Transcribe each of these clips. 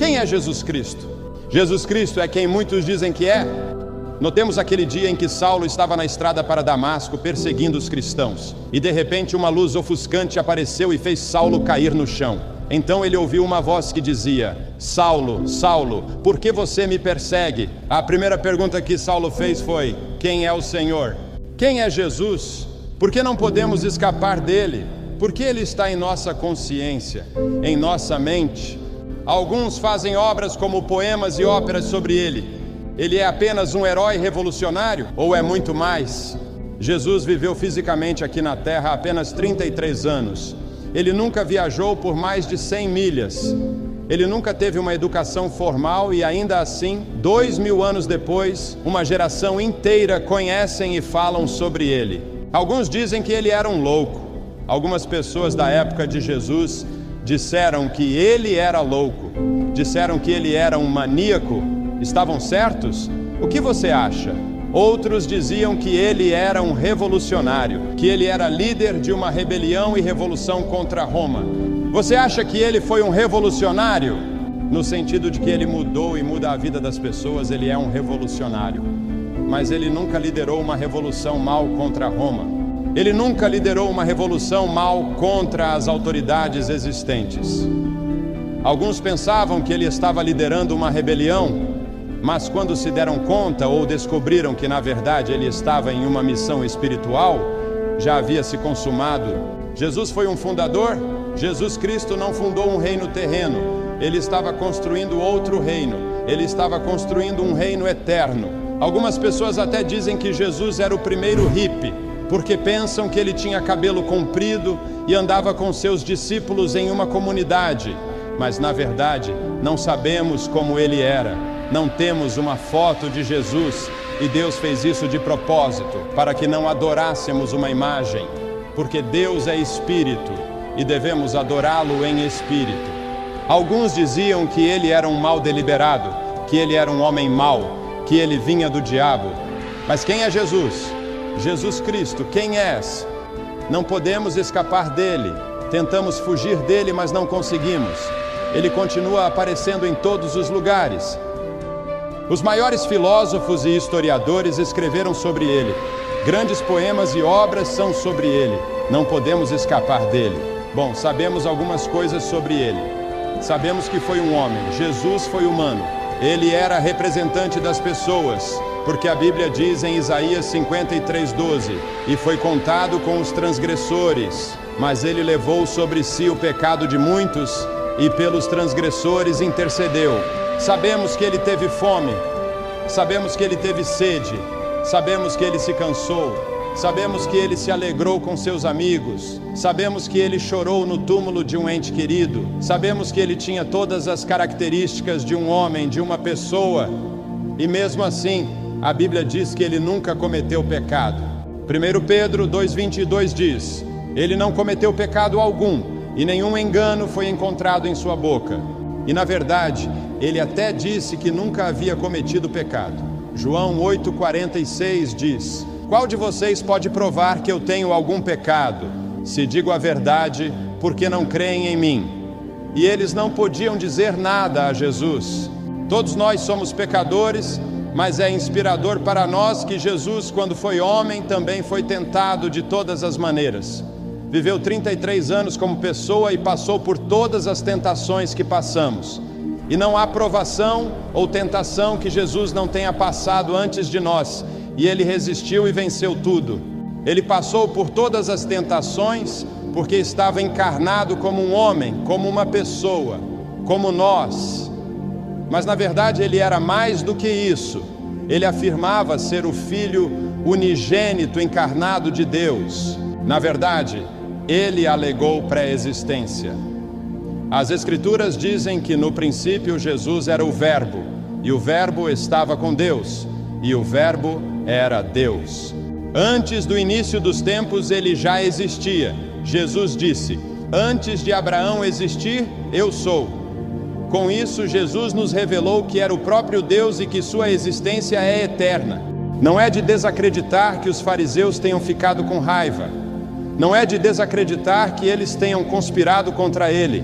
Quem é Jesus Cristo? Jesus Cristo é quem muitos dizem que é? Notemos aquele dia em que Saulo estava na estrada para Damasco perseguindo os cristãos. E de repente uma luz ofuscante apareceu e fez Saulo cair no chão. Então ele ouviu uma voz que dizia: Saulo, Saulo, por que você me persegue? A primeira pergunta que Saulo fez foi: quem é o Senhor? Quem é Jesus? Por que não podemos escapar dele? Por que ele está em nossa consciência, em nossa mente? Alguns fazem obras como poemas e óperas sobre ele. Ele é apenas um herói revolucionário ou é muito mais? Jesus viveu fisicamente aqui na Terra há apenas 33 anos. Ele nunca viajou por mais de 100 milhas. Ele nunca teve uma educação formal e ainda assim, 2000 anos depois, uma geração inteira conhecem e falam sobre ele. Alguns dizem que ele era um louco. Algumas pessoas da época de Jesus disseram que ele era louco. Disseram que ele era um maníaco. Estavam certos? O que você acha? Outros diziam que ele era um revolucionário, que ele era líder de uma rebelião e revolução contra Roma. Você acha que ele foi um revolucionário? No sentido de que ele mudou e muda a vida das pessoas, ele é um revolucionário. Mas ele nunca liderou uma revolução mal contra Roma. Ele nunca liderou uma revolução mal contra as autoridades existentes. Alguns pensavam que ele estava liderando uma rebelião, mas quando se deram conta ou descobriram que na verdade ele estava em uma missão espiritual, já havia se consumado. Jesus foi um fundador? Jesus Cristo não fundou um reino terreno. Ele estava construindo outro reino. Ele estava construindo um reino eterno. Algumas pessoas até dizem que Jesus era o primeiro hippie, porque pensam que ele tinha cabelo comprido e andava com seus discípulos em uma comunidade. Mas na verdade, não sabemos como ele era. Não temos uma foto de Jesus e Deus fez isso de propósito, para que não adorássemos uma imagem, porque Deus é espírito e devemos adorá-lo em espírito. Alguns diziam que ele era um mal deliberado, que ele era um homem mau, que ele vinha do diabo. Mas quem é Jesus? Jesus Cristo, quem és? Não podemos escapar dele. Tentamos fugir dele, mas não conseguimos. Ele continua aparecendo em todos os lugares. Os maiores filósofos e historiadores escreveram sobre ele. Grandes poemas e obras são sobre ele. Não podemos escapar dele. Bom, sabemos algumas coisas sobre ele. Sabemos que foi um homem. Jesus foi humano. Ele era representante das pessoas, porque a Bíblia diz em Isaías 53:12: e foi contado com os transgressores, mas ele levou sobre si o pecado de muitos e pelos transgressores intercedeu. Sabemos que ele teve fome, sabemos que ele teve sede, sabemos que ele se cansou, sabemos que ele se alegrou com seus amigos, sabemos que ele chorou no túmulo de um ente querido, sabemos que ele tinha todas as características de um homem, de uma pessoa, e mesmo assim, a Bíblia diz que ele nunca cometeu pecado. 1 Pedro 2:22 diz: ele não cometeu pecado algum, e nenhum engano foi encontrado em sua boca. E na verdade, ele até disse que nunca havia cometido pecado. João 8:46 diz: qual de vocês pode provar que eu tenho algum pecado? Se digo a verdade, porque não creem em mim. E eles não podiam dizer nada a Jesus. Todos nós somos pecadores, mas é inspirador para nós que Jesus, quando foi homem, também foi tentado de todas as maneiras. Viveu 33 anos como pessoa e passou por todas as tentações que passamos. E não há provação ou tentação que Jesus não tenha passado antes de nós. E ele resistiu e venceu tudo. Ele passou por todas as tentações porque estava encarnado como um homem, como uma pessoa, como nós. Mas na verdade ele era mais do que isso. Ele afirmava ser o Filho unigênito encarnado de Deus. Na verdade, ele alegou pré-existência. As Escrituras dizem que no princípio Jesus era o Verbo, e o Verbo estava com Deus, e o Verbo era Deus. Antes do início dos tempos ele já existia. Jesus disse: antes de Abraão existir, eu sou. Com isso, Jesus nos revelou que era o próprio Deus e que sua existência é eterna. Não é de desacreditar que os fariseus tenham ficado com raiva. Não é de desacreditar que eles tenham conspirado contra ele.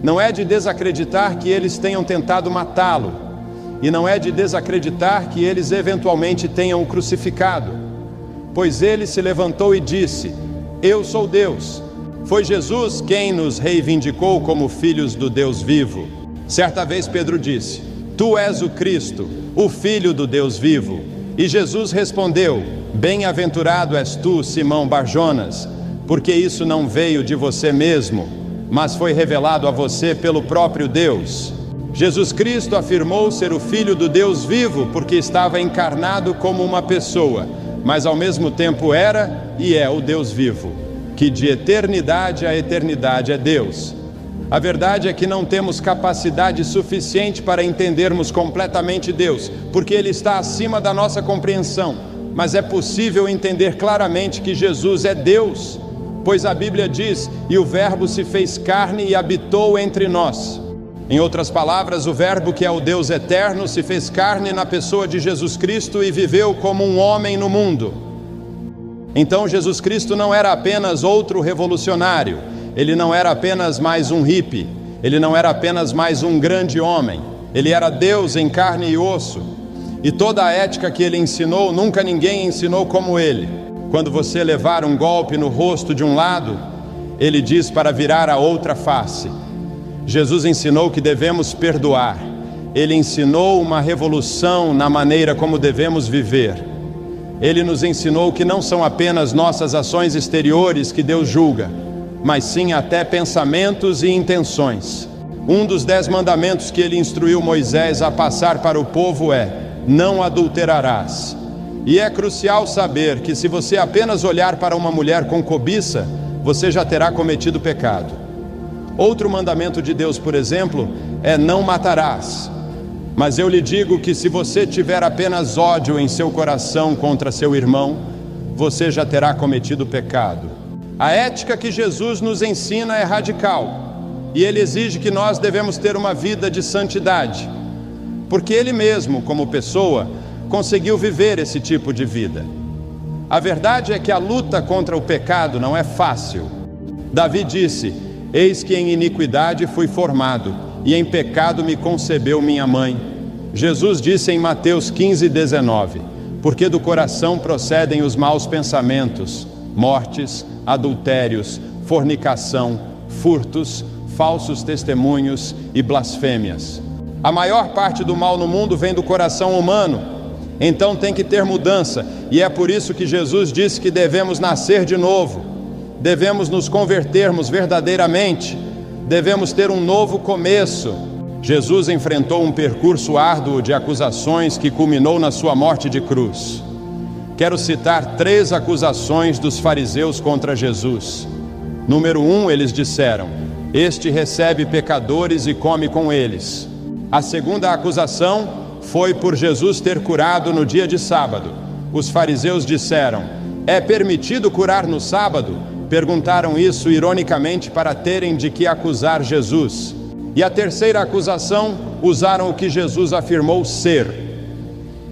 não é de desacreditar que eles tenham tentado matá-lo, e não é de desacreditar que eles eventualmente tenham o crucificado, pois ele se levantou e disse: eu sou Deus. Foi Jesus quem nos reivindicou como filhos do Deus vivo. Certa vez Pedro disse: tu és o Cristo, o Filho do Deus vivo. E Jesus respondeu: bem-aventurado és tu, Simão Barjonas, porque isso não veio de você mesmo, mas foi revelado a você pelo próprio Deus. Jesus Cristo afirmou ser o Filho do Deus vivo porque estava encarnado como uma pessoa, mas ao mesmo tempo era e é o Deus vivo, que de eternidade a eternidade é Deus. A verdade é que não temos capacidade suficiente para entendermos completamente Deus, porque Ele está acima da nossa compreensão, mas é possível entender claramente que Jesus é Deus, pois a Bíblia diz: e o Verbo se fez carne e habitou entre nós. Em outras palavras, o Verbo, que é o Deus eterno, se fez carne na pessoa de Jesus Cristo e viveu como um homem no mundo. Então Jesus Cristo não era apenas outro revolucionário, ele não era apenas mais um hippie, ele não era apenas mais um grande homem, ele era Deus em carne e osso, e toda a ética que ele ensinou, nunca ninguém ensinou como ele. Quando você levar um golpe no rosto de um lado, ele diz para virar a outra face. Jesus ensinou que devemos perdoar, ele ensinou uma revolução na maneira como devemos viver. Ele nos ensinou que não são apenas nossas ações exteriores que Deus julga, mas sim até pensamentos e intenções. Um dos 10 mandamentos que ele instruiu Moisés a passar para o povo é: não adulterarás. E é crucial saber que se você apenas olhar para uma mulher com cobiça, você já terá cometido pecado. Outro mandamento de Deus, por exemplo, é: não matarás. Mas eu lhe digo que se você tiver apenas ódio em seu coração contra seu irmão, você já terá cometido pecado. A ética que Jesus nos ensina é radical, e Ele exige que nós devemos ter uma vida de santidade, porque Ele mesmo, como pessoa, conseguiu viver esse tipo de vida. A verdade é que a luta contra o pecado não é fácil. Davi disse: eis que em iniquidade fui formado, e em pecado me concebeu minha mãe. Jesus disse em Mateus 15:19: porque do coração procedem os maus pensamentos, mortes, adultérios, fornicação, furtos, falsos testemunhos e blasfêmias. A maior parte do mal no mundo vem do coração humano, então tem que ter mudança, e é por isso que Jesus disse que devemos nascer de novo, devemos nos convertermos verdadeiramente, devemos ter um novo começo. Jesus enfrentou um percurso árduo de acusações que culminou na sua morte de cruz. Quero citar 3 acusações dos fariseus contra Jesus. Número 1, eles disseram: este recebe pecadores e come com eles. A segunda acusação foi por Jesus ter curado no dia de sábado. Os fariseus disseram: é permitido curar no sábado? Perguntaram isso ironicamente para terem de que acusar Jesus. E a terceira acusação, usaram o que Jesus afirmou ser.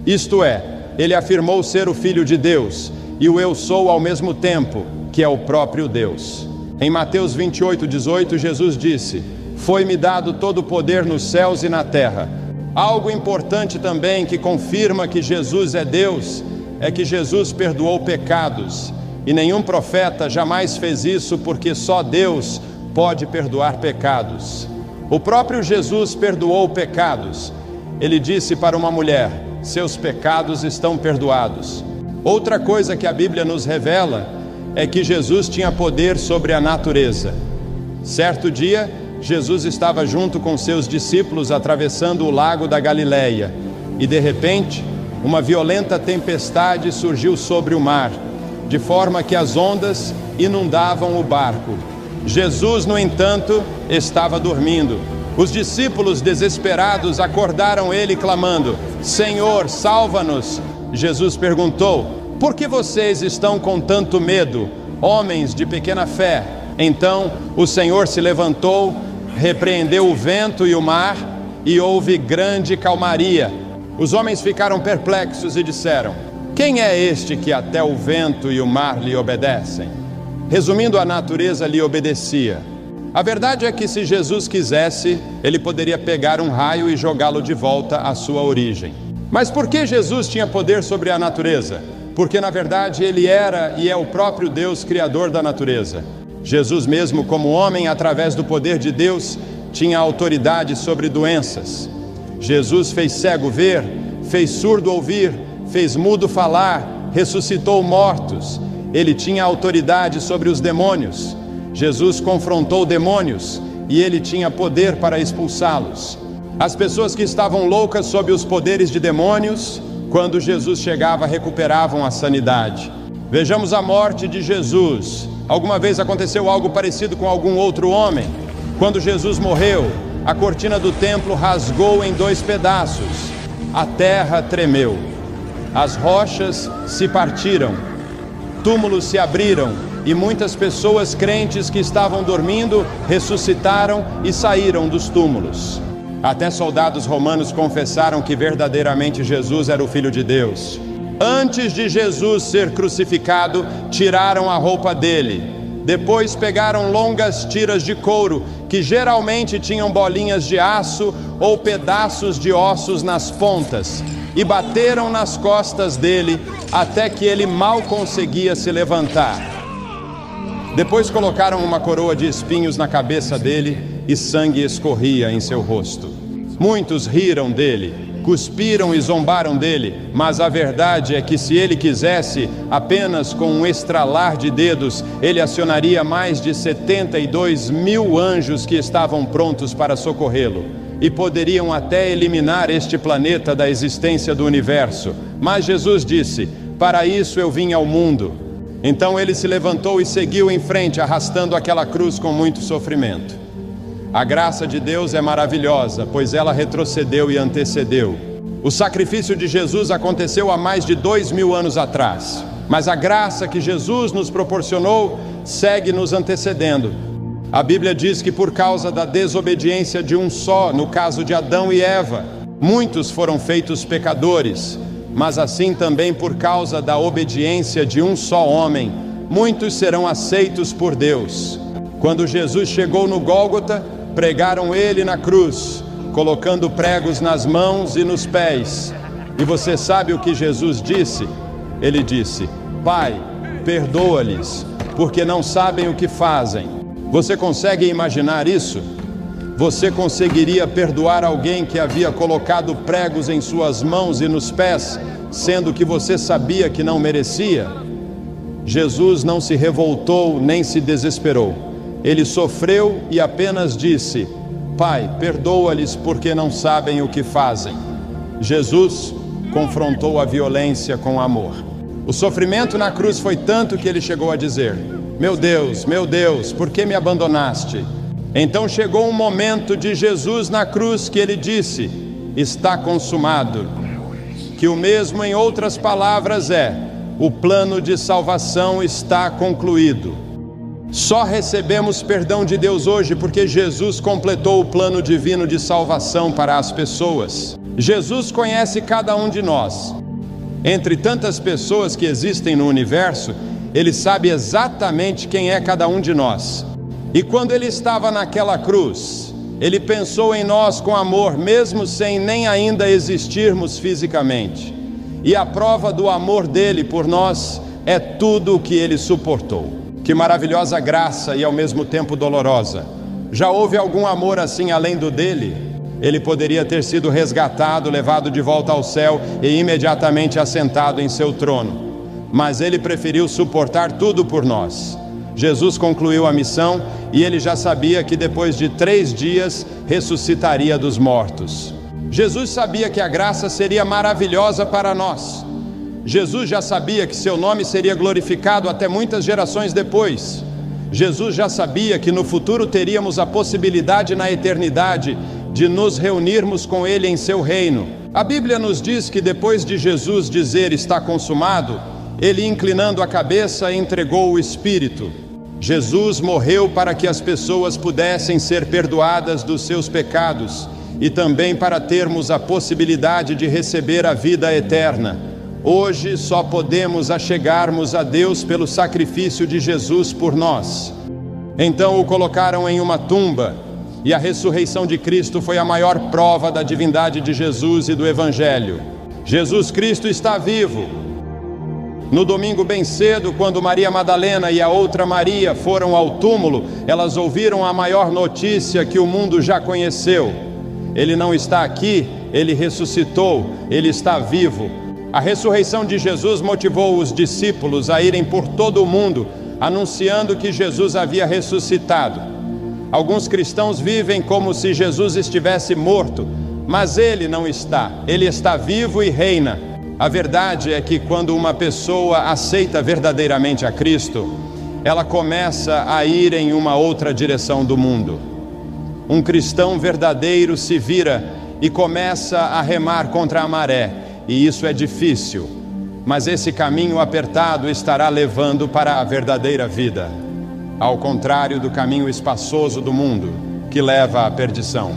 Isto é, ele afirmou ser o Filho de Deus e o eu sou ao mesmo tempo, que é o próprio Deus. Em Mateus 28:18, Jesus disse: foi-me dado todo o poder nos céus e na terra. Algo importante também que confirma que Jesus é Deus é que Jesus perdoou pecados, e nenhum profeta jamais fez isso, porque só Deus pode perdoar pecados. O próprio Jesus perdoou pecados. Ele disse para uma mulher: seus pecados estão perdoados. Outra coisa que a Bíblia nos revela é que Jesus tinha poder sobre a natureza. Certo dia, Jesus estava junto com seus discípulos atravessando o lago da Galileia, e de repente, uma violenta tempestade surgiu sobre o mar, de forma que as ondas inundavam o barco. Jesus, no entanto, estava dormindo. Os discípulos, desesperados, acordaram ele clamando: Senhor, salva-nos! Jesus perguntou: por que vocês estão com tanto medo, homens de pequena fé? Então o Senhor se levantou, repreendeu o vento e o mar, e houve grande calmaria. Os homens ficaram perplexos e disseram: quem é este que até o vento e o mar lhe obedecem? Resumindo, a natureza lhe obedecia. A verdade é que se Jesus quisesse, ele poderia pegar um raio e jogá-lo de volta à sua origem. Mas por que Jesus tinha poder sobre a natureza? Porque na verdade ele era e é o próprio Deus criador da natureza. Jesus mesmo, como homem, através do poder de Deus, tinha autoridade sobre doenças. Jesus fez cego ver, fez surdo ouvir, fez mudo falar, ressuscitou mortos. Ele tinha autoridade sobre os demônios. Jesus confrontou demônios e ele tinha poder para expulsá-los. As pessoas que estavam loucas sob os poderes de demônios, quando Jesus chegava, recuperavam a sanidade. Vejamos a morte de Jesus. Alguma vez aconteceu algo parecido com algum outro homem? Quando Jesus morreu, a cortina do templo rasgou em 2 pedaços. A terra tremeu. As rochas se partiram. Túmulos se abriram e muitas pessoas crentes que estavam dormindo ressuscitaram e saíram dos túmulos. Até soldados romanos confessaram que verdadeiramente Jesus era o Filho de Deus. Antes de Jesus ser crucificado, tiraram a roupa dele. Depois pegaram longas tiras de couro, que geralmente tinham bolinhas de aço ou pedaços de ossos nas pontas, e bateram nas costas dele até que ele mal conseguia se levantar. Depois colocaram uma coroa de espinhos na cabeça dele e sangue escorria em seu rosto. Muitos riram dele, cuspiram e zombaram dele, mas a verdade é que se ele quisesse, apenas com um estralar de dedos, ele acionaria mais de 72 mil anjos que estavam prontos para socorrê-lo. E poderiam até eliminar este planeta da existência do universo. Mas Jesus disse: para isso eu vim ao mundo. Então ele se levantou e seguiu em frente, arrastando aquela cruz com muito sofrimento. A graça de Deus é maravilhosa, pois ela retrocedeu e antecedeu. O sacrifício de Jesus aconteceu há mais de 2000 anos atrás. Mas a graça que Jesus nos proporcionou segue nos antecedendo. A Bíblia diz que por causa da desobediência de um só, no caso de Adão e Eva, muitos foram feitos pecadores, mas assim também por causa da obediência de um só homem, muitos serão aceitos por Deus. Quando Jesus chegou no Gólgota, pregaram ele na cruz, colocando pregos nas mãos e nos pés. E você sabe o que Jesus disse? Ele disse: Pai, perdoa-lhes, porque não sabem o que fazem. Você consegue imaginar isso? Você conseguiria perdoar alguém que havia colocado pregos em suas mãos e nos pés, sendo que você sabia que não merecia? Jesus não se revoltou nem se desesperou. Ele sofreu e apenas disse: Pai, perdoa-lhes porque não sabem o que fazem. Jesus confrontou a violência com amor. O sofrimento na cruz foi tanto que ele chegou a dizer: meu Deus, por que me abandonaste? Então chegou um momento de Jesus na cruz que ele disse: está consumado. Que o mesmo em outras palavras é: o plano de salvação está concluído. Só recebemos perdão de Deus hoje porque Jesus completou o plano divino de salvação para as pessoas. Jesus conhece cada um de nós. Entre tantas pessoas que existem no universo, Ele sabe exatamente quem é cada um de nós. E quando Ele estava naquela cruz, Ele pensou em nós com amor, mesmo sem nem ainda existirmos fisicamente. E a prova do amor dele por nós é tudo o que Ele suportou. Que maravilhosa graça e ao mesmo tempo dolorosa. Já houve algum amor assim além do dele? Ele poderia ter sido resgatado, levado de volta ao céu e imediatamente assentado em seu trono. Mas ele preferiu suportar tudo por nós. Jesus concluiu a missão e ele já sabia que depois de 3 dias ressuscitaria dos mortos. Jesus sabia que a graça seria maravilhosa para nós. Jesus já sabia que seu nome seria glorificado até muitas gerações depois. Jesus já sabia que no futuro teríamos a possibilidade na eternidade de nos reunirmos com Ele em seu reino. A Bíblia nos diz que depois de Jesus dizer está consumado, Ele, inclinando a cabeça, entregou o Espírito. Jesus morreu para que as pessoas pudessem ser perdoadas dos seus pecados e também para termos a possibilidade de receber a vida eterna. Hoje só podemos achegarmos a Deus pelo sacrifício de Jesus por nós. Então o colocaram em uma tumba, e a ressurreição de Cristo foi a maior prova da divindade de Jesus e do Evangelho. Jesus Cristo está vivo. No domingo bem cedo, quando Maria Madalena e a outra Maria foram ao túmulo, elas ouviram a maior notícia que o mundo já conheceu. Ele não está aqui, ele ressuscitou, ele está vivo. A ressurreição de Jesus motivou os discípulos a irem por todo o mundo, anunciando que Jesus havia ressuscitado. Alguns cristãos vivem como se Jesus estivesse morto, mas ele não está, ele está vivo e reina. A verdade é que quando uma pessoa aceita verdadeiramente a Cristo, ela começa a ir em uma outra direção do mundo. Um cristão verdadeiro se vira e começa a remar contra a maré, e isso é difícil, mas esse caminho apertado estará levando para a verdadeira vida, ao contrário do caminho espaçoso do mundo, que leva à perdição.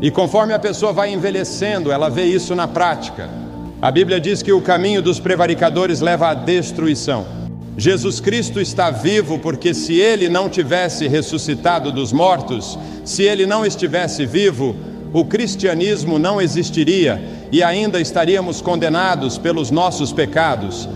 E conforme a pessoa vai envelhecendo, ela vê isso na prática. A Bíblia diz que o caminho dos prevaricadores leva à destruição. Jesus Cristo está vivo porque se Ele não tivesse ressuscitado dos mortos, se Ele não estivesse vivo, o cristianismo não existiria e ainda estaríamos condenados pelos nossos pecados.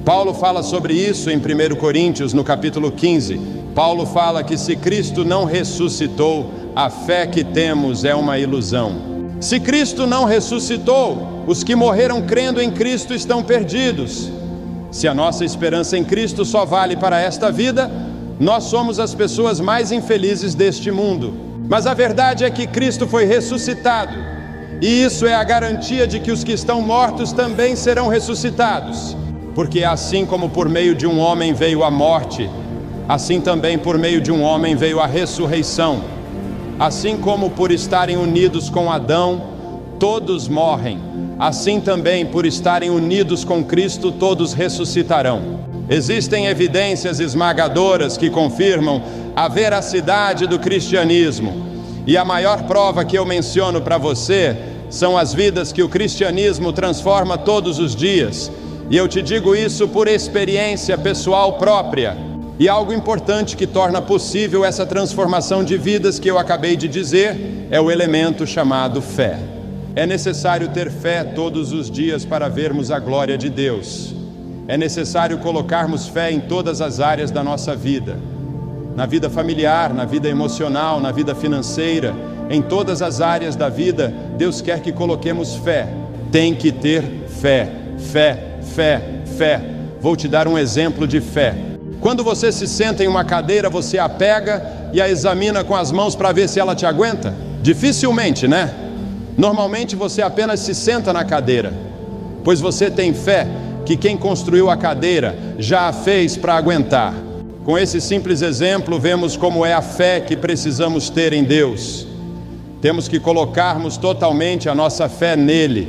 Paulo fala sobre isso em 1 Coríntios, no capítulo 15. Paulo fala que se Cristo não ressuscitou, a fé que temos é uma ilusão. Se Cristo não ressuscitou, os que morreram crendo em Cristo estão perdidos. Se a nossa esperança em Cristo só vale para esta vida, nós somos as pessoas mais infelizes deste mundo. Mas a verdade é que Cristo foi ressuscitado, e isso é a garantia de que os que estão mortos também serão ressuscitados. Porque assim como por meio de um homem veio a morte, assim também por meio de um homem veio a ressurreição. Assim como por estarem unidos com Adão, todos morrem, assim também por estarem unidos com Cristo, todos ressuscitarão. Existem evidências esmagadoras que confirmam a veracidade do cristianismo. E a maior prova que eu menciono para você são as vidas que o cristianismo transforma todos os dias. E eu te digo isso por experiência pessoal própria. E algo importante que torna possível essa transformação de vidas que eu acabei de dizer é o elemento chamado fé. É necessário ter fé todos os dias para vermos a glória de Deus. É necessário colocarmos fé em todas as áreas da nossa vida. Na vida familiar, na vida emocional, na vida financeira, em todas as áreas da vida, Deus quer que coloquemos fé. Tem que ter fé, fé, fé, fé. Vou te dar um exemplo de fé. Quando você se senta em uma cadeira, você a pega e a examina com as mãos para ver se ela te aguenta? Dificilmente, né? Normalmente você apenas se senta na cadeira, pois você tem fé que quem construiu a cadeira já a fez para aguentar. Com esse simples exemplo, vemos como é a fé que precisamos ter em Deus. Temos que colocarmos totalmente a nossa fé nele,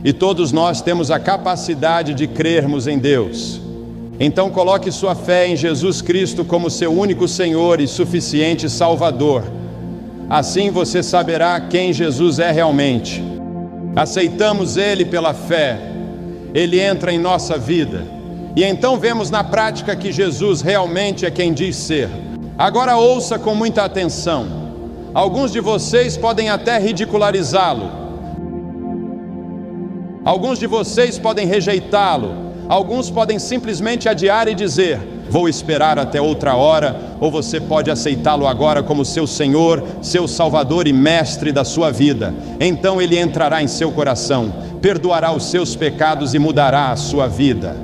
e todos nós temos a capacidade de crermos em Deus. Então coloque sua fé em Jesus Cristo como seu único Senhor e suficiente Salvador. Assim você saberá quem Jesus é realmente. Aceitamos Ele pela fé, Ele entra em nossa vida, e então vemos na prática que Jesus realmente é quem diz ser. Agora ouça com muita atenção. Alguns de vocês podem até ridicularizá-lo. Alguns de vocês podem rejeitá-lo. Alguns podem simplesmente adiar e dizer: vou esperar até outra hora, ou você pode aceitá-lo agora como seu Senhor, seu Salvador e Mestre da sua vida. Então Ele entrará em seu coração, perdoará os seus pecados e mudará a sua vida.